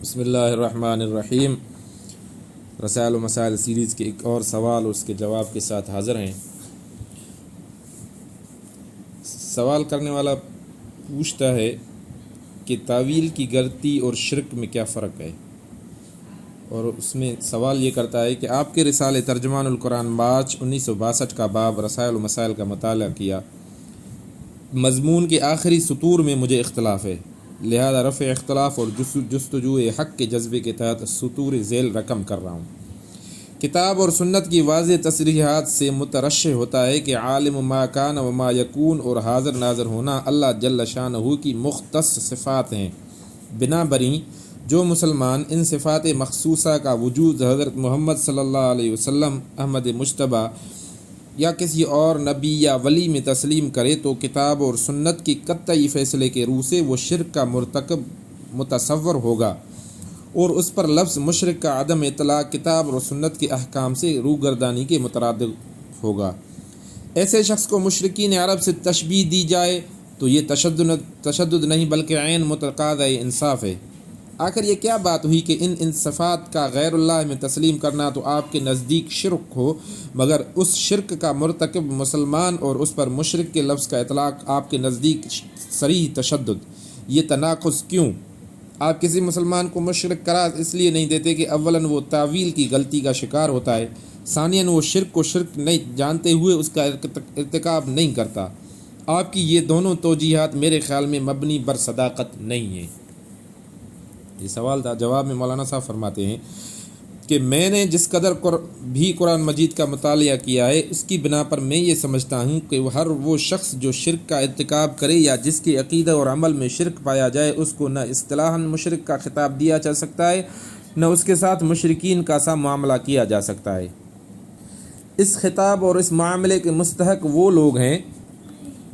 بسم اللہ الرحمن الرحیم۔ رسائل و مسائل سیریز کے ایک اور سوال اور اس کے جواب کے ساتھ حاضر ہیں۔ سوال کرنے والا پوچھتا ہے کہ تعویل کی غلطی اور شرک میں کیا فرق ہے، اور اس میں سوال یہ کرتا ہے کہ آپ کے رسالے ترجمان القرآن مارچ 1962 کا باب رسائل و مسائل کا مطالعہ کیا۔ مضمون کے آخری سطور میں مجھے اختلاف ہے، لہذا رفع اختلاف اور جستجو حق کے جذبے کے تحت سطور ذیل رقم کر رہا ہوں۔ کتاب اور سنت کی واضح تصریحات سے مترشح ہوتا ہے کہ عالم ما کان و ما یکون اور حاضر ناظر ہونا اللہ جل شانہ کی مختص صفات ہیں۔ بنا بری جو مسلمان ان صفات مخصوصہ کا وجود حضرت محمد صلی اللہ علیہ وسلم، احمد مجتبیٰ یا کسی اور نبی یا ولی میں تسلیم کرے تو کتاب اور سنت کی قطعی فیصلے کے روح سے وہ شرک کا مرتکب متصور ہوگا، اور اس پر لفظ مشرک کا عدم اطلاق کتاب اور سنت کے احکام سے روگردانی کے مترادف ہوگا۔ ایسے شخص کو مشرکین عرب سے تشبیہ دی جائے تو یہ تشدد نہیں بلکہ عین متقاضی انصاف ہے۔ آخر یہ کیا بات ہوئی کہ ان صفات کا غیر اللہ میں تسلیم کرنا تو آپ کے نزدیک شرک ہو، مگر اس شرک کا مرتکب مسلمان اور اس پر مشرک کے لفظ کا اطلاق آپ کے نزدیک صریح تشدد؟ یہ تناقض کیوں؟ آپ کسی مسلمان کو مشرک قرار اس لیے نہیں دیتے کہ اولاً وہ تعویل کی غلطی کا شکار ہوتا ہے، ثانیاً وہ شرک کو شرک نہیں جانتے ہوئے اس کا ارتکاب نہیں کرتا۔ آپ کی یہ دونوں توجیہات میرے خیال میں مبنی بر صداقت نہیں ہیں۔ یہ سوال تھا، جواب میں مولانا صاحب فرماتے ہیں کہ میں نے جس قدر بھی قرآن مجید کا مطالعہ کیا ہے اس کی بنا پر میں یہ سمجھتا ہوں کہ ہر وہ شخص جو شرک کا ارتکاب کرے یا جس کے عقیدہ اور عمل میں شرک پایا جائے اس کو نہ اصطلاحاً مشرک کا خطاب دیا جا سکتا ہے، نہ اس کے ساتھ مشرکین کا سا معاملہ کیا جا سکتا ہے۔ اس خطاب اور اس معاملے کے مستحق وہ لوگ ہیں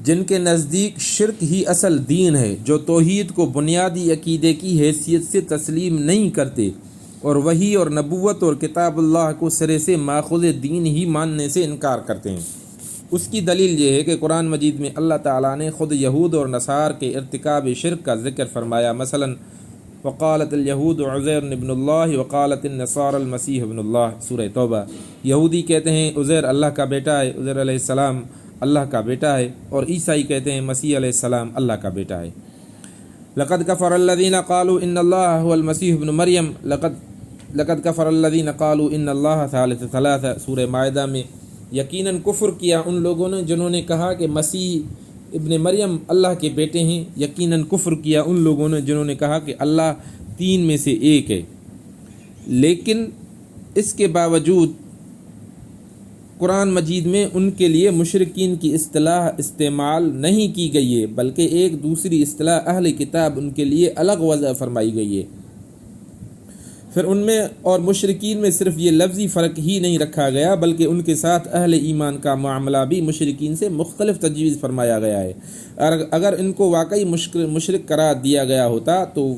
جن کے نزدیک شرک ہی اصل دین ہے، جو توحید کو بنیادی عقیدے کی حیثیت سے تسلیم نہیں کرتے اور وحی اور نبوت اور کتاب اللہ کو سرے سے ماخوذ دین ہی ماننے سے انکار کرتے ہیں۔ اس کی دلیل یہ ہے کہ قرآن مجید میں اللہ تعالیٰ نے خود یہود اور نصار کے ارتکاب شرک کا ذکر فرمایا۔ مثلا وقالت الیہود عزیر ابن اللہ وقالت النصارى المسیح ابن اللہ، سورہ توبہ۔ یہودی کہتے ہیں عزیر اللہ کا بیٹا ہے، عزیر علیہ السلام اللہ کا بیٹا ہے، اور عیسائی کہتے ہیں مسیح علیہ السلام اللہ کا بیٹا ہے۔ لقد کفر الذین قالوا ان اللہ هو المسیح ابن مریم لقد کفر الذین قالوا ان اللہ ثالث ثلاثہ، سورہ مائدہ میں یقیناً کفر کیا ان لوگوں نے جنہوں نے کہا کہ مسیح ابن مریم اللہ کے بیٹے ہیں، یقیناً کفر کیا ان لوگوں نے جنہوں نے کہا کہ اللہ تین میں سے ایک ہے۔ لیکن اس کے باوجود قرآن مجید میں ان کے لیے مشرکین کی اصطلاح استعمال نہیں کی گئی ہے، بلکہ ایک دوسری اصطلاح اہل کتاب ان کے لیے الگ وضع فرمائی گئی ہے۔ پھر ان میں اور مشرکین میں صرف یہ لفظی فرق ہی نہیں رکھا گیا بلکہ ان کے ساتھ اہل ایمان کا معاملہ بھی مشرکین سے مختلف تجویز فرمایا گیا ہے۔ اگر ان کو واقعی مشرک قرار دیا گیا ہوتا تو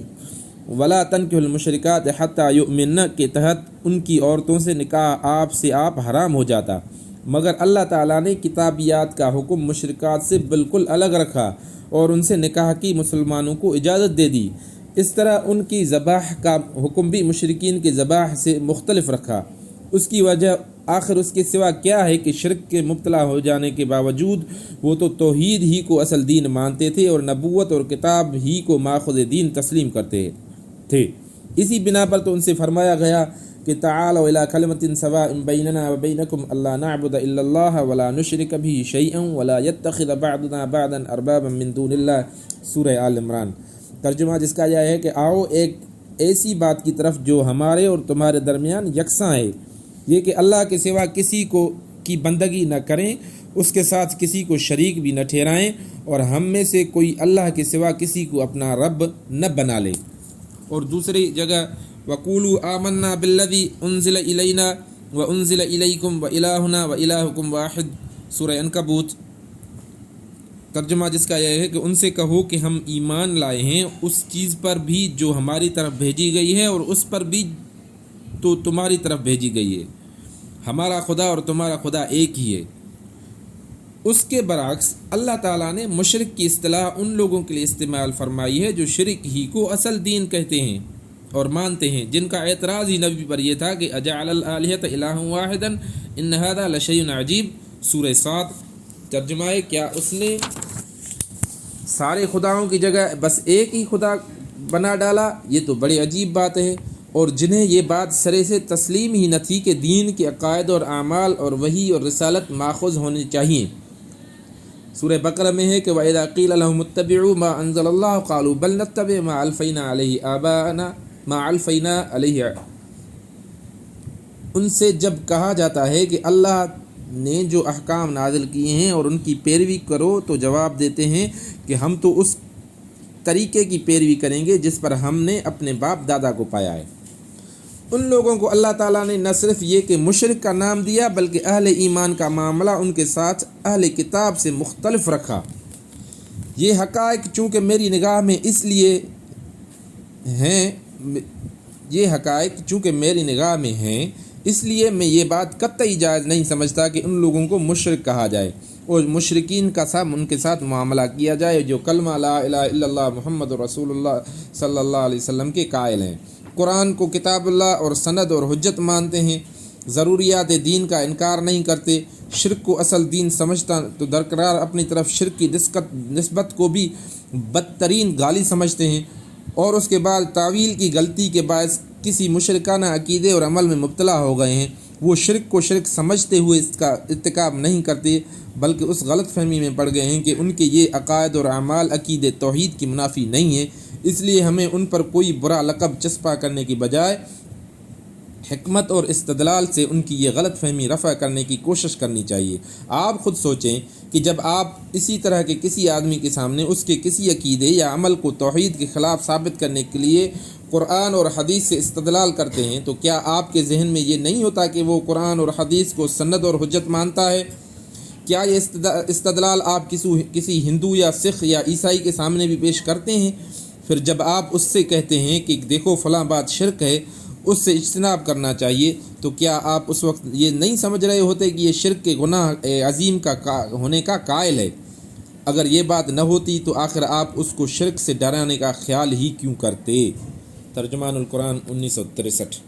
ولا تنکحوا المشرکات حتی یؤمنن کے تحت ان کی عورتوں سے نکاح آپ حرام ہو جاتا، مگر اللہ تعالیٰ نے کتابیات کا حکم مشرکات سے بالکل الگ رکھا اور ان سے نکاح کی مسلمانوں کو اجازت دے دی۔ اس طرح ان کی ذبح کا حکم بھی مشرکین کے ذبح سے مختلف رکھا۔ اس کی وجہ آخر اس کے سوا کیا ہے کہ شرک کے مبتلا ہو جانے کے باوجود وہ تو توحید ہی کو اصل دین مانتے تھے اور نبوت اور کتاب ہی کو ماخذ دین تسلیم کرتے تھے۔ اسی بنا پر تو ان سے فرمایا گیا کہ تعالوا الی کلمۃ سواء بیننا وبینکم الا نعبد الا اللہ ولا نشرک به شیئا ولا یتخذ بعضنا بعضا اربابا من دون اللہ، سورہ آل عمران۔ ترجمہ جس کا یہ ہے کہ آؤ ایک ایسی بات کی طرف جو ہمارے اور تمہارے درمیان یکساں ہے، یہ کہ اللہ کے سوا کسی کی بندگی نہ کریں، اس کے ساتھ کسی کو شریک بھی نہ ٹھہرائیں، اور ہم میں سے کوئی اللہ کے سوا کسی کو اپنا رب نہ بنا لے۔ اور دوسری جگہ وَقُولُوا آمَنَّا بِالَّذِي أُنزِلَ إِلَيْنَا وَأُنزِلَ إِلَيْكُمْ وَإِلَٰهُنَا وَإِلَٰهُكُمْ وَاحِدٌ، سورہ عنکبوت۔ ترجمہ جس کا یہ ہے کہ ان سے کہو کہ ہم ایمان لائے ہیں اس چیز پر بھی جو ہماری طرف بھیجی گئی ہے اور اس پر بھی تو تمہاری طرف بھیجی گئی ہے، ہمارا خدا اور تمہارا خدا ایک ہی ہے۔ اس کے برعکس اللہ تعالیٰ نے مشرک کی اصطلاح ان لوگوں کے لیے استعمال فرمائی ہے جو شرک ہی کو اصل دین کہتے ہیں، اور مانتے ہیں، جن کا اعتراض ہی نبی پر یہ تھا کہ اجعل الآلہۃ الہ واحدا ان ھذا لشیء عجیب، سورہ صاد۔ ترجمہ ہے، کیا اس نے سارے خداؤں کی جگہ بس ایک ہی خدا بنا ڈالا؟ یہ تو بڑی عجیب بات ہے۔ اور جنہیں یہ بات سرے سے تسلیم ہی نہ تھی کہ دین کے عقائد اور اعمال اور وحی اور رسالت ماخوذ ہونے چاہیے۔ سورہ بقرہ میں ہے کہ وَإِذَا قِيلَ لَهُمُ اتَّبِعُوا مَا أَنزَلَ اللَّهُ قَالُوا بَلْ نَتَّبِعُ مَا أَلْفَيْنَا عَلَيْهِ آبَاءَنَا مَا أَلْفَيْنَا عَلَيْهِ، ان سے جب کہا جاتا ہے کہ اللہ نے جو احکام نازل کیے ہیں اور ان کی پیروی کرو، تو جواب دیتے ہیں کہ ہم تو اس طریقے کی پیروی کریں گے جس پر ہم نے اپنے باپ دادا کو پایا ہے۔ ان لوگوں کو اللہ تعالیٰ نے نہ صرف یہ کہ مشرک کا نام دیا، بلکہ اہل ایمان کا معاملہ ان کے ساتھ اہل کتاب سے مختلف رکھا۔ یہ حقائق چونکہ میری نگاہ میں ہیں، اس لیے میں یہ بات قطعی جائز نہیں سمجھتا کہ ان لوگوں کو مشرک کہا جائے اور مشرکین کا ساتھ ان کے ساتھ معاملہ کیا جائے جو کلمہ لا الہ الا اللہ محمد رسول اللہ صلی اللہ علیہ وسلم کے قائل ہیں، قرآن کو کتاب اللہ اور سند اور حجت مانتے ہیں، ضروریات دین کا انکار نہیں کرتے، شرک کو اصل دین سمجھتا تو درکرار اپنی طرف شرک کی نسبت کو بھی بدترین گالی سمجھتے ہیں، اور اس کے بعد تعویل کی غلطی کے باعث کسی مشرکانہ عقیدے اور عمل میں مبتلا ہو گئے ہیں۔ وہ شرک کو شرک سمجھتے ہوئے اس کا ارتکاب نہیں کرتے، بلکہ اس غلط فہمی میں پڑ گئے ہیں کہ ان کے یہ عقائد اور اعمال عقید توحید کی منافی نہیں ہیں۔ اس لیے ہمیں ان پر کوئی برا لقب چسپاں کرنے کی بجائے حکمت اور استدلال سے ان کی یہ غلط فہمی رفع کرنے کی کوشش کرنی چاہیے۔ آپ خود سوچیں کہ جب آپ اسی طرح کے کسی آدمی کے سامنے اس کے کسی عقیدے یا عمل کو توحید کے خلاف ثابت کرنے کے لیے قرآن اور حدیث سے استدلال کرتے ہیں، تو کیا آپ کے ذہن میں یہ نہیں ہوتا کہ وہ قرآن اور حدیث کو سند اور حجت مانتا ہے؟ کیا یہ استدلال آپ کسی ہندو یا سکھ یا عیسائی کے سامنے بھی پیش کرتے ہیں؟ پھر جب آپ اس سے کہتے ہیں کہ دیکھو فلاں بات شرک ہے، اس سے اجتناب کرنا چاہیے، تو کیا آپ اس وقت یہ نہیں سمجھ رہے ہوتے کہ یہ شرک کے گناہ عظیم کا ہونے کا قائل ہے؟ اگر یہ بات نہ ہوتی تو آخر آپ اس کو شرک سے ڈرانے کا خیال ہی کیوں کرتے؟ ترجمان القرآن 1963۔